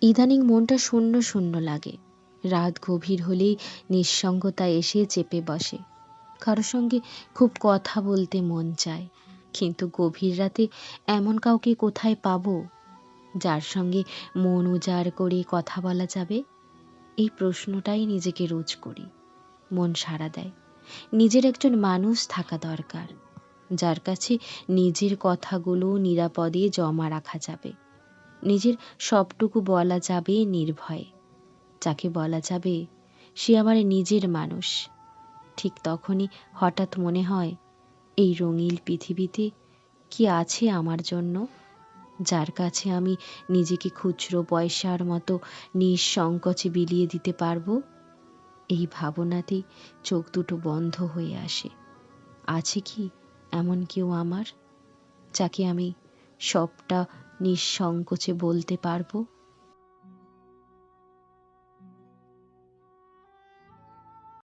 ইদানিং মনটা শূন্য শূন্য লাগে। রাত গভীর হলেই নিঃসঙ্গতা এসে চেপে বসে। কারো সঙ্গে খুব কথা বলতে মন চায়, কিন্তু গভীর রাতে এমন কাউকে কোথায় পাবো যার সঙ্গে মন উজাড় করে কথা বলা যাবে? এই প্রশ্নটাই নিজেকে রোজ করি। মন সাড়া দেয়, নিজের একজন মানুষ থাকা দরকার, যার কাছে নিজের কথাগুলো নিরাপদে জমা রাখা যাবে, নিজের সবটুকু বলা যাবে নির্ভয়ে, যাকে বলা যাবে সে আমার নিজের মানুষ। ঠিক তখনই হঠাৎ মনে হয়, এই রঙিন পৃথিবীতে কি আছে আমার জন্য, যার কাছে আমি নিজেকে খুচরো পয়সার মতো নিঃসংকোচে বিলিয়ে দিতে পারবো? এই ভাবনাতেই চোখ দুটো বন্ধ হয়ে আসে। আছে কি এমন কেউ আমার, যাকে আমি সবটা নিঃসংকোচে বলতে পারবো?